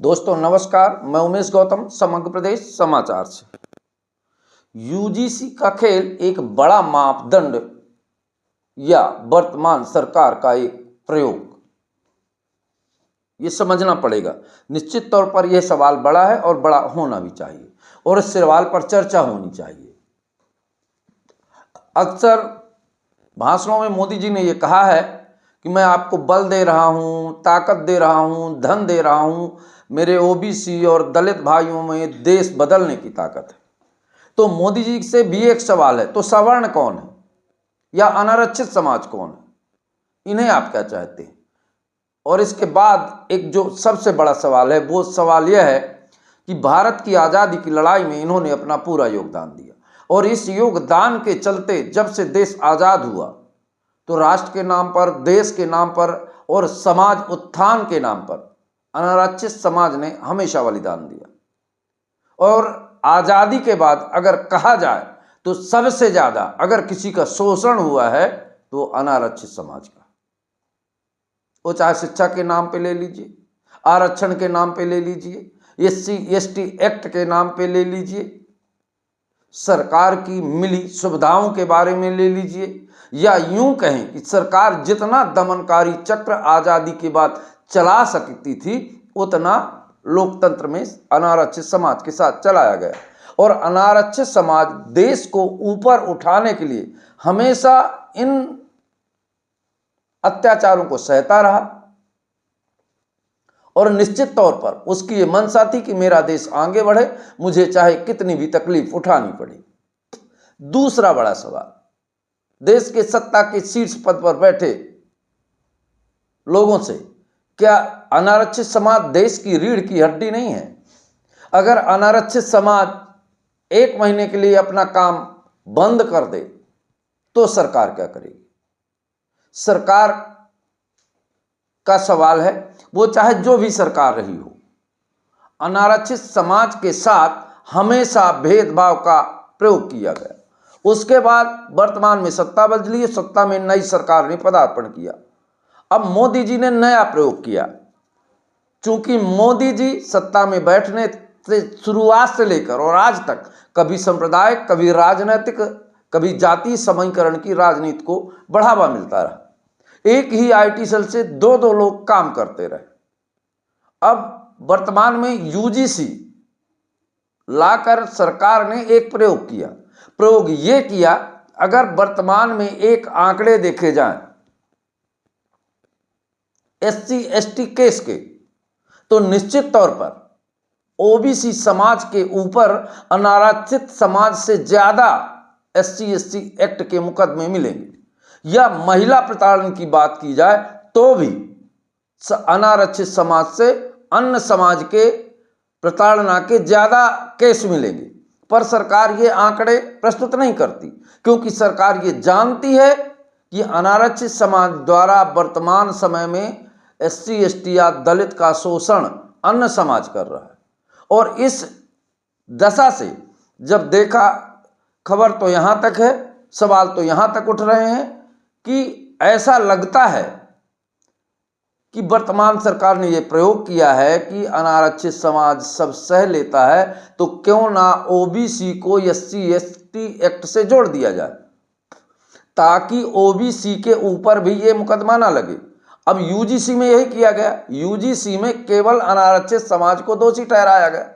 दोस्तों नमस्कार, मैं उमेश गौतम समग्र प्रदेश समाचार से। यूजीसी का खेल एक बड़ा मापदंड या वर्तमान सरकार का एक प्रयोग, ये समझना पड़ेगा। निश्चित तौर पर यह सवाल बड़ा है और बड़ा होना भी चाहिए और इस सवाल पर चर्चा होनी चाहिए। अक्सर भाषणों में मोदी जी ने यह कहा है कि मैं आपको बल दे रहा हूं, ताकत दे रहा हूं, धन दे रहा हूं, मेरे ओबीसी और दलित भाइयों में देश बदलने की ताकत है। तो मोदी जी से भी एक सवाल है, तो सवर्ण कौन है या अनारक्षित समाज कौन है, इन्हें आप क्या चाहते हैं? और इसके बाद एक जो सबसे बड़ा सवाल है वो सवाल यह है कि भारत की आज़ादी की लड़ाई में इन्होंने अपना पूरा योगदान दिया और इस योगदान के चलते जब से देश आज़ाद हुआ तो राष्ट्र के नाम पर, देश के नाम पर और समाज उत्थान के नाम पर अनारक्षित समाज ने हमेशा बलिदान दिया। और आज़ादी के बाद अगर कहा जाए तो सबसे ज़्यादा अगर किसी का शोषण हुआ है तो अनारक्षित समाज का। वो चाहे शिक्षा के नाम पे ले लीजिए, आरक्षण के नाम पे ले लीजिए, SC/ST एक्ट के नाम पे ले लीजिए, सरकार की मिली सुविधाओं के बारे में ले लीजिए, या यूं कहें कि सरकार जितना दमनकारी चक्र आज़ादी के बाद चला सकती थी उतना लोकतंत्र में अनारक्षित समाज के साथ चलाया गया। और अनारक्षित समाज देश को ऊपर उठाने के लिए हमेशा इन अत्याचारों को सहता रहा और निश्चित तौर पर उसकी ये मंशा थी कि मेरा देश आगे बढ़े, मुझे चाहे कितनी भी तकलीफ उठानी पड़े। दूसरा बड़ा सवाल, देश के सत्ता के शीर्ष पद पर बैठे लोगों से, क्या अनारक्षित समाज देश की रीढ़ की हड्डी नहीं है? अगर अनारक्षित समाज 1 महीने के लिए अपना काम बंद कर दे तो सरकार क्या करेगी? सरकार का सवाल है, वो चाहे जो भी सरकार रही हो, अनारक्षित समाज के साथ हमेशा भेदभाव का प्रयोग किया गया। उसके बाद वर्तमान में सत्ता बदली, सत्ता में नई सरकार ने पदार्पण किया। अब मोदी जी ने नया प्रयोग किया। चूंकि मोदी जी सत्ता में बैठने से शुरुआत से लेकर और आज तक कभी सांप्रदायिक, कभी राजनीतिक, कभी जातीय समीकरण की राजनीति को बढ़ावा मिलता रहा। एक ही IT सेल से 2-2 लोग काम करते रहे। अब वर्तमान में UGC लाकर सरकार ने एक प्रयोग किया। प्रयोग ये किया, अगर वर्तमान में एक आंकड़े देखे जाएं SC/ST केस के, तो निश्चित तौर पर OBC समाज के ऊपर अनारक्षित समाज से ज्यादा SC/ST एक्ट के मुकदमे मिलेंगे। या महिला प्रताड़न की बात की जाए तो भी अनारक्षित समाज से अन्य समाज के प्रताड़ना के ज्यादा केस मिलेंगे, पर सरकार ये आंकड़े प्रस्तुत नहीं करती क्योंकि सरकार ये जानती है कि अनारक्षित समाज द्वारा वर्तमान समय में SC/ST या दलित का शोषण अन्य समाज कर रहा है। और इस दशा से जब देखा, खबर तो यहां तक है, सवाल तो यहां तक उठ रहे हैं कि ऐसा लगता है कि वर्तमान सरकार ने यह प्रयोग किया है कि अनारक्षित समाज सब सह लेता है तो क्यों ना OBC को SC/ST एक्ट से जोड़ दिया जाए ताकि OBC के ऊपर भी ये मुकदमा ना लगे। अब UGC में यही किया गया। UGC में केवल अनारक्षित समाज को दोषी ठहराया गया।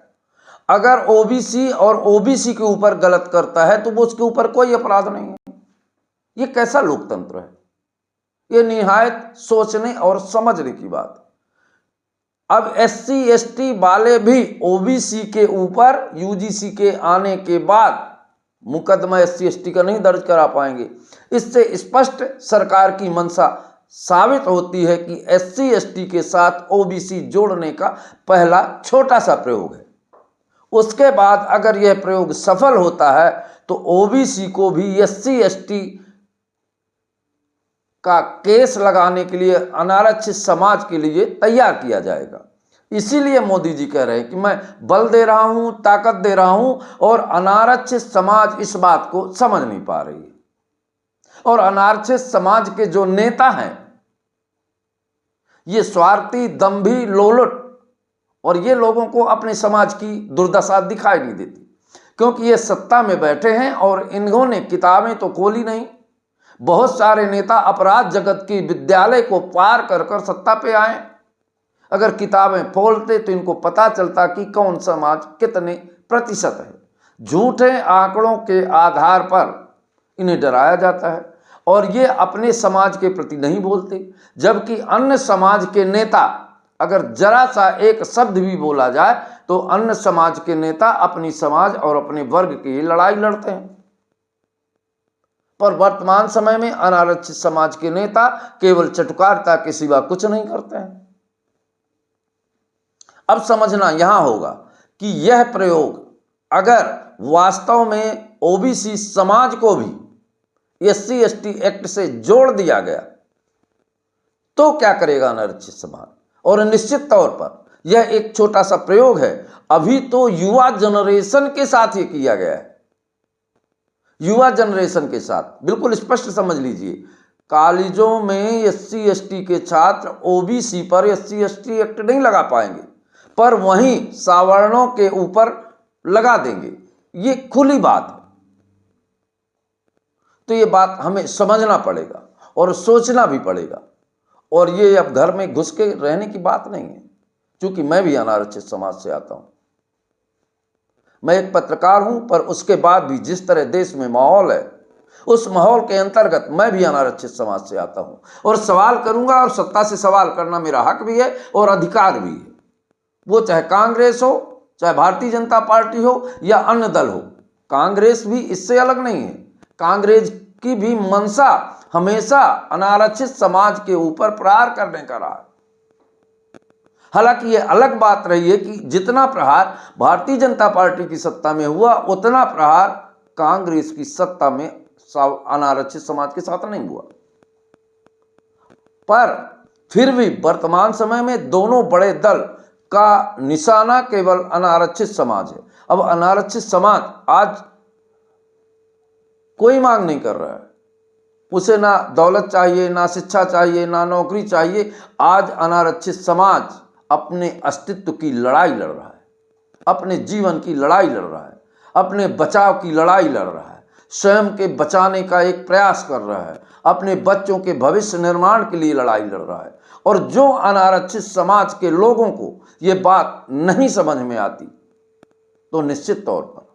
अगर OBC और OBC के ऊपर गलत करता है तो वो उसके ऊपर कोई अपराध नहीं है। ये कैसा लोकतंत्र है? ये निहायत सोचने और समझने की बात। अब SC/ST वाले भी OBC के ऊपर UGC के आने के बाद मुकदमा SC/ST का नहीं दर्ज करा पाएंगे। इससे स्पष्ट सरकार की मंशा साबित होती है कि SC/ST के साथ OBC जोड़ने का पहला छोटा सा प्रयोग है। उसके बाद अगर यह प्रयोग सफल होता है तो OBC को भी SC/ST का केस लगाने के लिए अनारक्षित समाज के लिए तैयार किया जाएगा। इसीलिए मोदी जी कह रहे हैं कि मैं बल दे रहा हूं, ताकत दे रहा हूं, और अनारक्षित समाज इस बात को समझ नहीं पा रही है। और अनारक्षित समाज के जो नेता हैं ये स्वार्थी, दंभी, लोलुट और ये लोगों को अपने समाज की दुर्दशा दिखाई नहीं देती, क्योंकि ये सत्ता में बैठे हैं और इन्होंने किताबें तो खोली नहीं। बहुत सारे नेता अपराध जगत की विद्यालय को पार कर कर सत्ता पे आए। अगर किताबें खोलते तो इनको पता चलता कि कौन समाज कितने प्रतिशत है। झूठे आंकड़ों के आधार पर इन्हें डराया जाता है और ये अपने समाज के प्रति नहीं बोलते, जबकि अन्य समाज के नेता अगर जरा सा एक शब्द भी बोला जाए तो अन्य समाज के नेता अपनी समाज और अपने वर्ग की लड़ाई लड़ते हैं। पर वर्तमान समय में अनारक्षित समाज के नेता केवल चटुकारिता के सिवा कुछ नहीं करते हैं। अब समझना यहां होगा कि यह प्रयोग अगर वास्तव में ओबीसी समाज को भी SC/ST एक्ट से जोड़ दिया गया तो क्या करेगा अनारक्षित समाज। और निश्चित तौर पर यह एक छोटा सा प्रयोग है, अभी तो युवा जनरेशन के साथ ये किया गया है। युवा जनरेशन के साथ बिल्कुल स्पष्ट समझ लीजिए, कॉलेजों में SC/ST के छात्र ओबीसी पर SC/ST एक्ट नहीं लगा पाएंगे, पर वहीं सवर्णों के ऊपर लगा देंगे। ये खुली बात है। तो ये बात हमें समझना पड़ेगा और सोचना भी पड़ेगा। और ये अब घर में घुस के रहने की बात नहीं है, क्योंकि मैं भी अनारक्षित समाज से आता हूं। मैं एक पत्रकार हूं, पर उसके बाद भी जिस तरह देश में माहौल है, उस माहौल के अंतर्गत मैं भी अनारक्षित समाज से आता हूं और सवाल करूंगा। और सत्ता से सवाल करना मेरा हक भी है और अधिकार भी है, वो चाहे कांग्रेस हो, चाहे भारतीय जनता पार्टी हो या अन्य दल हो। कांग्रेस भी इससे अलग नहीं है। कांग्रेस की भी मंशा हमेशा अनारक्षित समाज के ऊपर प्रहार करने का रहा। हालांकि यह अलग बात रही है कि जितना प्रहार भारतीय जनता पार्टी की सत्ता में हुआ, उतना प्रहार कांग्रेस की सत्ता में अनारक्षित समाज के साथ नहीं हुआ। पर फिर भी वर्तमान समय में दोनों बड़े दल का निशाना केवल अनारक्षित समाज है। अब अनारक्षित समाज आज कोई मांग नहीं कर रहा है, उसे ना दौलत चाहिए, ना शिक्षा चाहिए, ना नौकरी चाहिए। आज अनारक्षित समाज अपने अस्तित्व की लड़ाई लड़ रहा है, अपने जीवन की लड़ाई लड़ रहा है, अपने बचाव की लड़ाई लड़ रहा है, स्वयं के बचाने का एक प्रयास कर रहा है, अपने बच्चों के भविष्य निर्माण के लिए लड़ाई लड़ रहा है। और जो अनारक्षित समाज के लोगों को ये बात नहीं समझ में आती, तो निश्चित तौर पर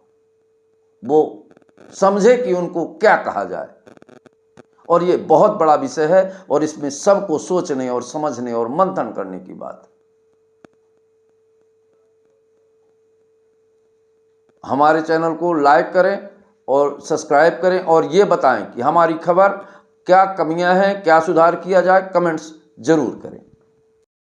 वो समझे कि उनको क्या कहा जाए। और ये बहुत बड़ा विषय है और इसमें सबको सोचने और समझने और मंथन करने की बात है। हमारे चैनल को लाइक करें और सब्सक्राइब करें और ये बताएं कि हमारी खबर क्या कमियां हैं, क्या सुधार किया जाए। कमेंट्स जरूर करें।